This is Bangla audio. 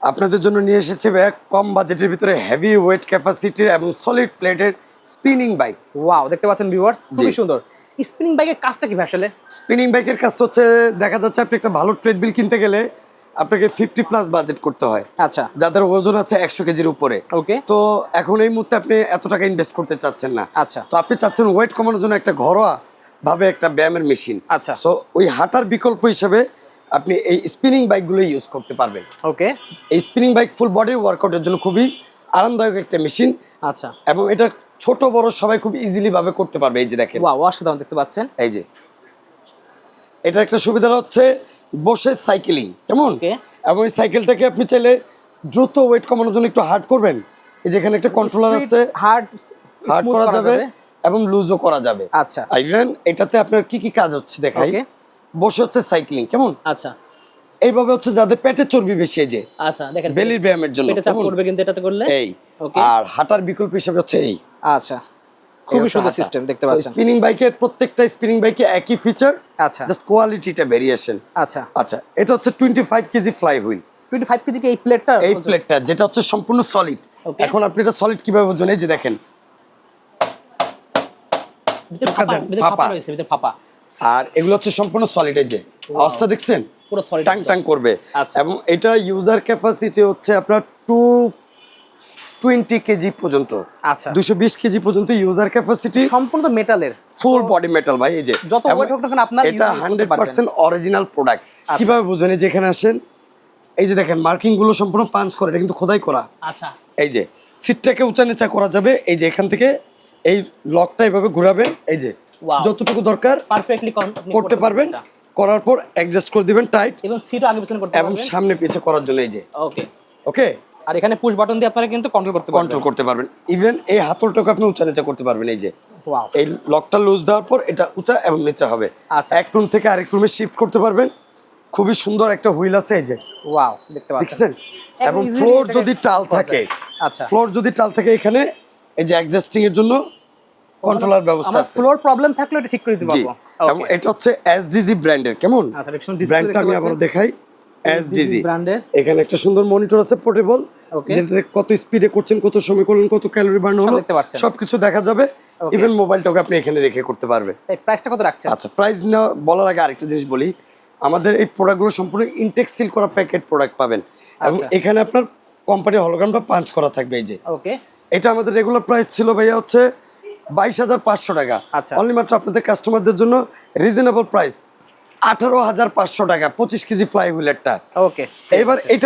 আপনাদের জন্য নিয়ে এসেছি ভাইয়া কম বাজেটের ভিতরে হেভি ওয়েট ক্যাপাসিটির এবং সলিড প্লেটের স্পিনিং বাইক। ওয়াও, দেখতে পাচ্ছেন ভিউয়ার্স, খুবই সুন্দর। স্পিনিং বাইকের কাজটা কি ভাই আসলে? স্পিনিং বাইকের কাজটা হচ্ছে দেখা যাচ্ছে আপনি একটা ভালো ট্রেডমিল কিনতে গেলে আপনাকে 50+ বাজেট করতে হয়। আচ্ছা, যাদের ওজন আছে 100 কেজির উপরে। ওকে। তো এখন এই মুহূর্তে আপনি এত টাকা ইনভেস্ট করতে চাচ্ছেন না। আচ্ছা, তো আপনি চাচ্ছেন ওয়েট কমানোর জন্য একটা ঘরোয়া ভাবে একটা ব্যায়ামের মেশিন। আচ্ছা। সো ওই হাঁটার বিকল্প হিসেবে আপনি এই স্পিনিং বাইকগুলো ইউজ করতে পারবেন। ওকে। এই স্পিনিং বাইক ফুল বডি ওয়ার্কআউটের জন্য খুবই আরামদায়ক একটা মেশিন আচ্ছা, এবং এটা ছোট বড় সবাই খুব ইজিলি ভাবে করতে পারবে। এই যে দেখেন, ওয়াও, অসাধারণ দেখতে পাচ্ছেন। এই যে এটা একটা সুবিধা হচ্ছে বসে সাইকেলিং, কেমন? ওকে। এবং এই সাইকেলটাকে আপনি চাইলে দ্রুত ওয়েট কমানোর জন্য একটু হার্ড করবেন, এই যে এখানে একটা কন্ট্রোলার আছে, হার্ড হার্ড করা যাবে এবং লুজও করা যাবে। আচ্ছা, ইভেন এটাতে আপনার কি কি কাজ হচ্ছে দেখাই। ওকে। বসে হচ্ছে সাইক্লিং, কেমন? আচ্ছা, এইভাবে হচ্ছে যাদের পেটে চর্বি বেশি, এই যে আচ্ছা, দেখেন বেলির ব্যায়ামের জন্য পেটে চাপ কেমন? পড়বে কিন্তু এটাতে করলে। এই ওকে। আর হাঁটার বিকল্প হিসেবে হচ্ছে এই। আচ্ছা, খুবই সুন্দর সিস্টেম দেখতে পাচ্ছেন। স্পিনিং বাইকের প্রত্যেকটা স্পিনিং বাইকে একই ফিচার, আচ্ছা, জাস্ট কোয়ালিটিটা ভেরিয়েশন। আচ্ছা। আচ্ছা, এটা হচ্ছে 25 কেজি ফ্লাই হুইল। 25 কেজি কি এই প্লেটটা? এই প্লেটটা যেটা হচ্ছে সম্পূর্ণ সলিড। Okay. এখন আপনি এটা সলিড কিভাবে বুঝবেন? এই যে দেখেন, ভিতরে ফাঁপা, ভিতরে ফাঁপা রয়েছে, ভিতরে ফাঁপা। আর এগুলো হচ্ছে সম্পূর্ণ সলিড। এই যে আওয়াজটা দেখছেন, পুরো সলিড টাং টাং করবে। আচ্ছা। এবং এটা ইউজার ক্যাপাসিটি হচ্ছে আপনার 220 কেজি পর্যন্ত। আচ্ছা, 220 কেজি পর্যন্ত ইউজার ক্যাপাসিটি, সম্পূর্ণ মেটালের, ফুল বডি মেটাল ভাই। এই যে যত এবং ওয়েট হোক না কেন আপনার এটা 100% অরিজিনাল প্রোডাক্ট। কিভাবে বুঝবেন? এই যে এখানে আসেন, এই যে দেখেন মার্কিং গুলো সম্পূর্ণ পাঞ্চ করে, এটা কিন্তু খোদাই করা। আচ্ছা, এই যে সিটটাকে উঁচা নিচা করা যাবে। এই যে এখান থেকে এই লকটা এইভাবে ঘোরাবেন, এই যে Wow. যতটুকু দরকার পারফেক্টলি করতে পারবেন। করার পর অ্যাডজাস্ট করে দিবেন টাইট, এবং সিটও আগে পিছনে করতে এবং পারবেন। সামনে পিছে করার জন্য এই যে ওকে। ওকে আর এখানে পুশ বাটন দিয়ে আপনারা কিন্তু কন্ট্রোল করতে পারবেন। কন্ট্রোল করতে পারবেন। ইভেন এই হাতলটাকে আপনি উঁচা নিচা করতে পারবেন। এই যে ওয়াও, এই লকটা লুজ দেওয়ার পর এটা উঁচা এবং নিচা হবে। আচ্ছা। এক রুম থেকে আরেক রুমে শিফট করতে পারবেন। খুবই সুন্দর একটা হুইল আছে, এই যে ওয়াও, দেখতে পাচ্ছেন। দেখছেন। এবং easily ফ্লোর এটাকে যদি টাল থাকে, আচ্ছা, ফ্লোর যদি টাল থাকে এখানে এই যে অ্যাডজাস্টিং এর জন্য কন্ট্রোলার ব্যবস্থা আমার আছে। ফ্লোর প্রবলেম থাকলে এটা ঠিক করে দিতে জি, পারবো। এবং এটা হচ্ছে এসডিজি ব্র্যান্ডের, কেমন? আচ্ছা, দেখুন ডিসপ্লে ব্র্যান্ডটা আমি আবার দেখাই, এসডিজি ব্র্যান্ডের। এখানে একটা সুন্দর মনিটর আছে পোর্টেবল, ওকে। যেটাতে কত স্পিডে করছেন, কত সময় করলেন, কত ক্যালোরি বার্ন হলো দেখতে পাচ্ছেন। সবকিছু দেখা যাবে। Okay. ইভেন মোবাইলটাকে আপনি এখানে রেখে করতে পারবেন। এই প্রাইসটা কত রাখছেন? আচ্ছা, প্রাইস না বলার আগে আরেকটা জিনিস বলি, আমাদের এই প্রোডাক্টগুলো সম্পূর্ণ ইনটেক সিল করা প্যাকেট প্রোডাক্ট পাবেন এবং আচ্ছা। এখানে আপনার কোম্পানির হলোগ্রামটা পাঞ্চ করা থাকবে। এই যে ওকে। এটা আমাদের রেগুলার প্রাইস ছিল ভাইয়া হচ্ছে 22,500 টাকা। আচ্ছা। অনলি মাত্র আপনাদের কাস্টমারদের জন্য রিজনেবল প্রাইস 18,500 টাকা 25 কেজি ফ্লাই হুইলেরটা। ওকে। এবার এটা